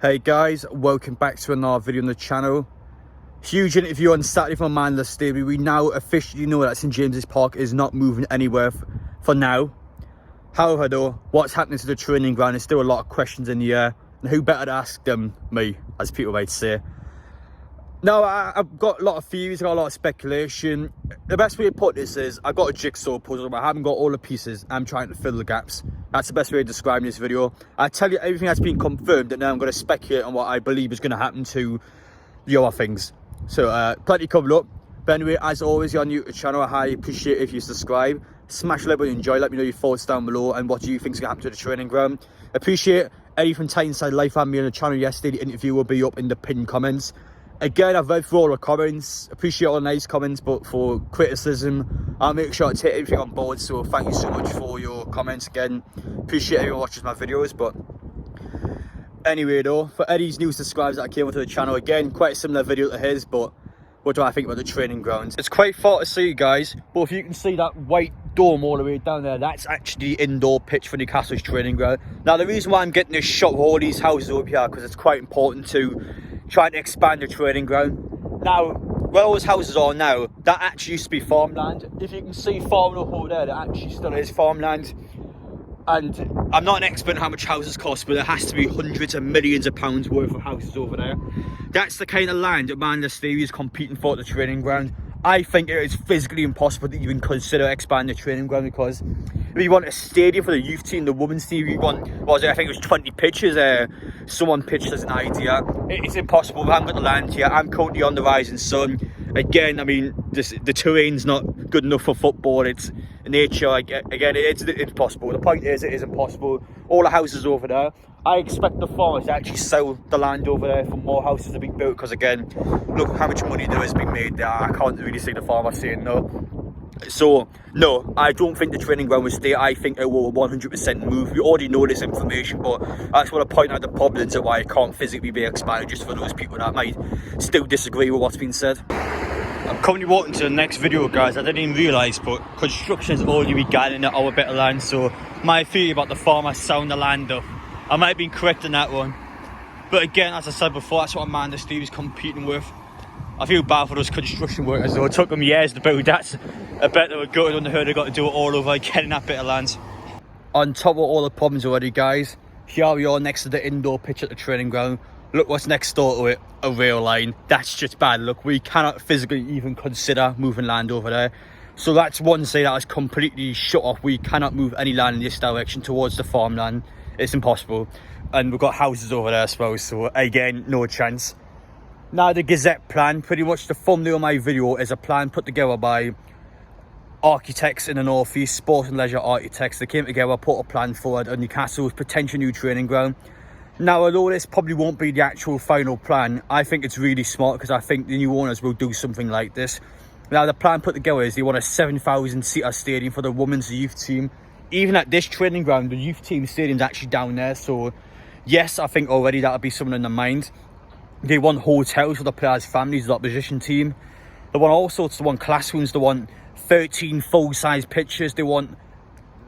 Hey guys, welcome back to another video on the channel. Huge interview on Saturday from Amanda Staveley. We now officially know that St James's Park is not moving anywhere for now. However though, what's happening to the training ground is still a lot of questions in the air. And who better to ask than me, as people might say. Now, I've got a lot of theories, I've got a lot of speculation. The best way to put this is, I've got a jigsaw puzzle, but I haven't got all the pieces. I'm trying to fill the gaps. That's the best way to describe this video. I tell you everything that's been confirmed, and then I'm going to speculate on what I believe is going to happen to the other things. So, plenty covered up. But anyway, as always, you're new to the channel. I highly appreciate it if you subscribe. Smash the like button, enjoy. Let me know your thoughts down below and what you think is going to happen to the training ground. Appreciate anything Tyneside Life had me on the channel yesterday. The interview will be up in the pinned comments. Again, I've read through all the comments. Appreciate all the nice comments, but for criticism, I'll make sure to take everything on board. So thank you so much for your comments again. Appreciate everyone watching my videos. But anyway though, for Eddie's new subscribers that came onto the channel, again, quite a similar video to his, but what do I think about the training grounds? It's quite far to see, guys, but if you can see that white dome all the way down there, that's actually the indoor pitch for Newcastle's training ground. Now, the reason why I'm getting this shot with all these houses over here, because it's quite important to try to expand the training ground. Now, where all those houses are now, that actually used to be farmland. If you can see farming up over there, that actually still is farmland. And I'm not an expert on how much houses cost, but there has to be hundreds of millions of pounds worth of houses over there. That's the kind of land Amanda Staveley is competing for at the training ground. I think it is physically impossible to even consider expanding the training ground, because if you want a stadium for the youth team, the women's team, you want, what was it, I think it was 20 pitches. Someone pitched as an idea. It's impossible. We haven't got the land here. I'm currently on the rising sun. Again, I mean, the terrain's not good enough for football. It's nature. Again, it's impossible. The point is, it is impossible. All the houses over there. I expect the farmers to actually sell the land over there for more houses to be built, because again, look how much money there has been made there. I can't really see the farmer saying no. So, no, I don't think the training ground will stay. I think it will 100% move. We already know this information, but I just want to point out the problems of why it can't physically be expanded, just for those people that might still disagree with what's been said. I'm currently walking to the next video, guys. I didn't even realise, but construction has already begun in our bit of land. So, my theory about the farmer selling the land up, I might have been correct in that one. But again, as I said before, that's what Amanda Staveley is competing with. I feel bad for those construction workers though. It took them years to build that. I bet they were gutted when they heard they got to do it all over again in that bit of land. On top of all the problems already, guys, here we are next to the indoor pitch at the training ground. Look what's next door to it, a rail line. That's just bad. Look, we cannot physically even consider moving land over there. So that's one side that is completely shut off. We cannot move any land in this direction towards the farmland. It's impossible. And we've got houses over there as well, so again, no chance. Now, the Gazette plan, pretty much the thumbnail of my video is a plan put together by architects in the North East, sport and leisure architects. They came together, put a plan forward on Newcastle's potential new training ground. Now, although this probably won't be the actual final plan, I think it's really smart, because I think the new owners will do something like this. Now, the plan put together is they want a 7,000-seater stadium for the women's youth team. Even at this training ground, the youth team stadium's actually down there. So, yes, I think already that'll be something in their mind. They want hotels for the players' families, the opposition team. They want all sorts. They want classrooms. They want 13 full-size pitches. They want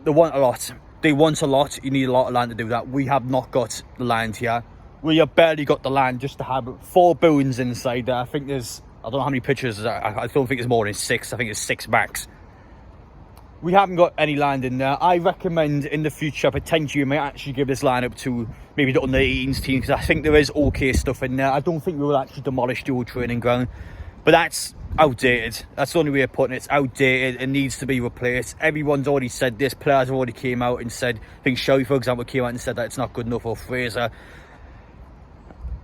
a lot. They want a lot. You need a lot of land to do that. We have not got the land here. We have barely got the land just to have 4 buildings inside there. I think there's, I don't know how many pitches. I don't think it's more than 6. I think it's 6 max. We haven't got any land in there. I recommend in the future, potentially, we might actually give this land up to maybe the under-18s team, because I think there is okay stuff in there. I don't think we will actually demolish the old training ground, but that's outdated. That's the only way of putting it. It's outdated. It needs to be replaced. Everyone's already said this. Players have already came out and said, I think Shelby, for example, came out and said that it's not good enough, or Fraser.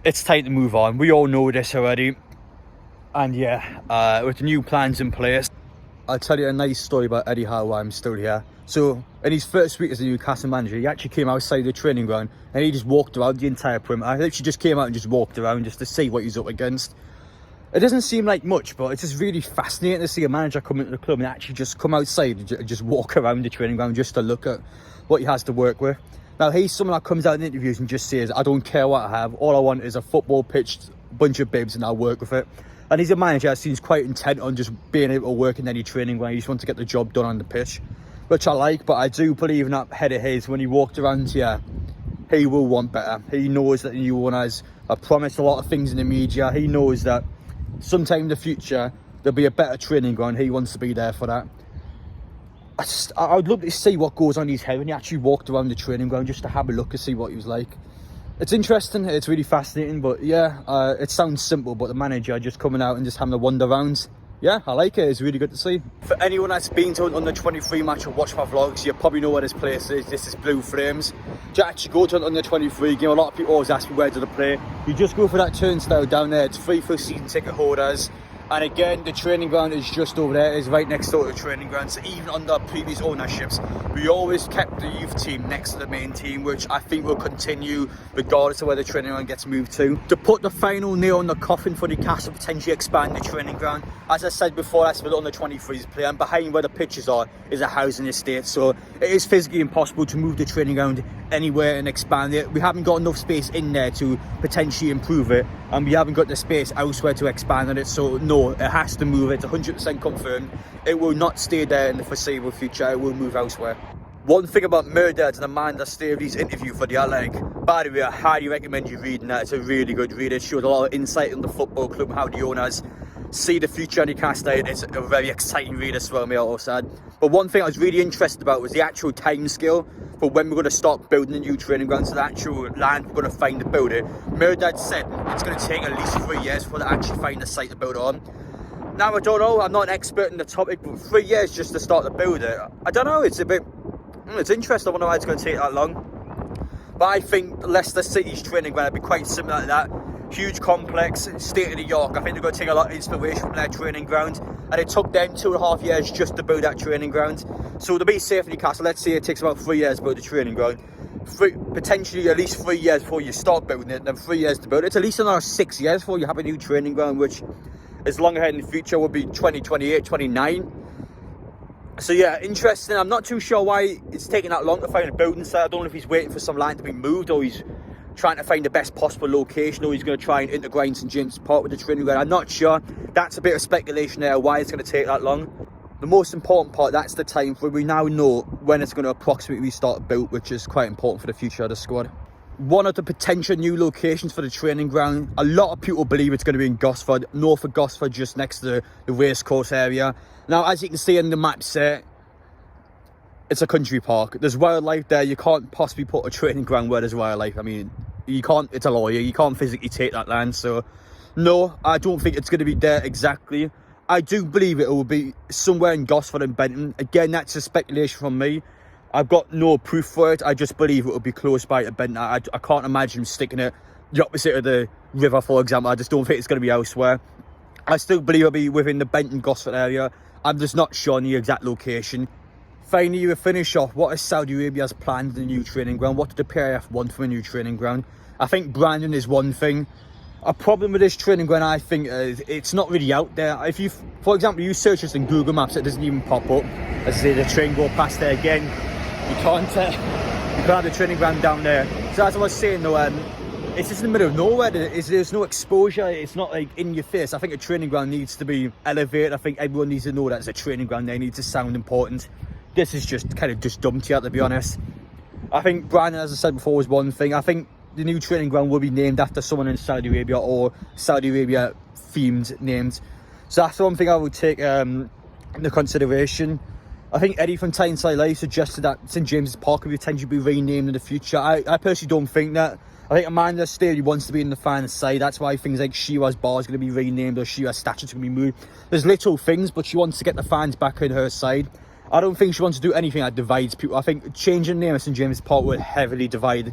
It's time to move on. We all know this already. And yeah, with the new plans in place, I'll tell you a nice story about Eddie Howe while I'm still here. So, in his first week as a Newcastle manager, he actually came outside the training ground and he just walked around the entire perimeter. I literally just came out and just walked around just to see what he's up against. It doesn't seem like much, but it's just really fascinating to see a manager come into the club and actually just come outside and just walk around the training ground just to look at what he has to work with. Now, he's someone that comes out in interviews and just says, I don't care what I have. All I want is a football pitch, bunch of bibs, and I'll work with it. And he's a manager that seems quite intent on just being able to work in any training ground. He just wants to get the job done on the pitch, which I like. But I do believe in that head of his when he walked around here. he will want better. He knows that the new owners have promised a lot of things in the media. He knows that sometime in the future there'll be a better training ground. He wants to be there for that. I would love to see what goes on in his head when he actually walked around the training ground, just to have a look and see what he was like. It's interesting, it's really fascinating, but yeah, it sounds simple, but the manager just coming out and just having a wander around, yeah, I like it. It's really good to see. For anyone that's been to an under 23 match or watched my vlogs, you probably know where this place is. This is Blue Frames. To actually go to an under 23 game, a lot of people always ask me where do they play. You just go for that turnstile down there. It's free for season ticket holders. And again, the training ground is just over there. It's right next door to the training ground. So even under previous ownerships, we always kept the youth team next to the main team, which I think will continue regardless of where the training ground gets moved to. To put the final nail in the coffin for Newcastle, potentially expand the training ground. As I said before, that's for the under 23s play. And behind where the pitches are is a housing estate. So it is physically impossible to move the training ground anywhere and expand it. We haven't got enough space in there to potentially improve it, and we haven't got the space elsewhere to expand on it. So no, it has to move. It's 100% confirmed. It will not stay there in the foreseeable future. It will move elsewhere. One thing about Murdered and Amanda Staveley's interview for the Atlantic, by the way, I highly recommend you reading that. It's a really good read. It showed a lot of insight in the football club and how the owners see the future in Newcastle. It's a very exciting read as well, may I also add. But one thing I was really interested about was the actual time scale for when we're going to start building the new training ground. So the actual land we're going to find to build it. Murdered said it's going to take at least 3 years for to actually find the site to build it on. Now, I don't know, I'm not an expert in the topic, but 3 years just to start to build it, I don't know, it's a bit, it's interesting. I wonder why it's going to take that long. But I think Leicester City's training ground would be quite similar to that. Huge complex, state of the York. I think they're going to take a lot of inspiration from their training ground, and it took them 2.5 years just to build that training ground. So to be safe in Newcastle, let's say it takes about 3 years to build the training ground. Potentially at least 3 years before you start building it, then 3 years to build it. It's at least another 6 years before you have a new training ground, which is long ahead in the future, would be 2028, 29. So yeah, interesting. I'm not too sure why it's taking that long to find a building site. I don't know if he's waiting for some land to be moved, or he's trying to find the best possible location, or he's going to try and integrate St James Park with the training ground. I'm not sure. That's a bit of speculation there, why it's going to take that long. The most important part, that's the time where we now know when it's going to approximately start built, which is quite important for the future of the squad. One of the potential new locations for the training ground, a lot of people believe it's going to be in Gosford, north of Gosford, just next to the racecourse area. Now, as you can see in the maps there, it's a country park. There's wildlife there. You can't possibly put a training ground where there's wildlife. I mean, you can't, it's a lawyer. You can't physically take that land. So, no, I don't think it's going to be there exactly. I do believe it will be somewhere in Gosford and Benton. Again, that's a speculation from me. I've got no proof for it. I just believe it will be close by to Benton. I can't imagine sticking it the opposite of the river, for example. I just don't think it's going to be elsewhere. I still believe it'll be within the Benton Gosford area. I'm just not sure on the exact location. Finally, we finish off. What is Saudi Arabia's plan for the new training ground? What did the PIF want from a new training ground? I think branding is one thing. A problem with this training ground, I think, is it's not really out there. If you, for example, you search this in Google Maps, it doesn't even pop up. As I say, the train go past there again. You can't have the training ground down there. So as I was saying though, it's just in the middle of nowhere. There's no exposure. It's not like in your face. I think a training ground needs to be elevated. I think everyone needs to know that it's a training ground. They need to sound important. This is just kind of just dumped here, to be honest. I think branding, as I said before, was one thing. I think the new training ground will be named after someone in Saudi Arabia, or Saudi Arabia themed named. So that's one thing I would take into consideration. I think Eddie from Tyneside Live suggested that St James's Park could potentially be renamed in the future. I personally don't think that. I think Amanda Staveley wants to be in the fan side. That's why things like Shiwa's Bar is going to be renamed, or Shiwa's statue is going to be moved. There's little things, but she wants to get the fans back on her side. I don't think she wants to do anything that divides people. I think changing the name of St James's Park will heavily divide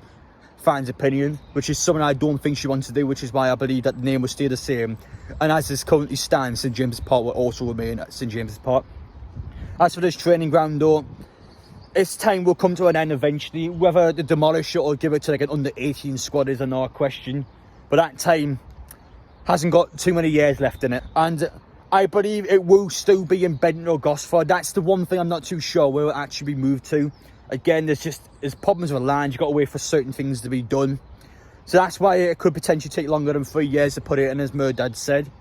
fans' opinion, which is something I don't think she wants to do, which is why I believe that the name will stay the same. And as this currently stands, St James's Park will also remain at St James's Park. As for this training ground though, its time will come to an end eventually. Whether they demolish it or give it to like an under 18 squad is another question. But that time hasn't got too many years left in it. And I believe it will still be in Benton or Gosford. That's the one thing I'm not too sure where it'll actually be moved to. Again, there's problems with land. You've got to wait for certain things to be done. So that's why it could potentially take longer than 3 years to put it in, as Murdad said.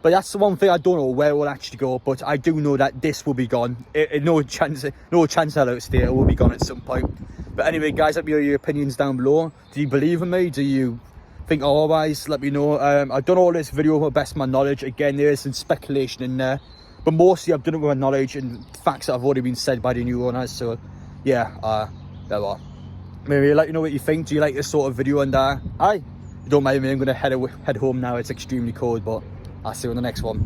But that's the one thing I don't know where it will actually go. But I do know that this will be gone. No chance I'll stay. It will be gone at some point. But anyway, guys, let me know your opinions down below. Do you believe in me? Do you think otherwise? Let me know. I've done all this video with the best of my knowledge. Again, there is some speculation in there, but mostly I've done it with my knowledge and facts that have already been said by the new owners. So yeah, there we are. Maybe let me know what you think. Do you like this sort of video? And aye, you don't mind me, I'm gonna head home now. It's extremely cold, but I'll see you on the next one.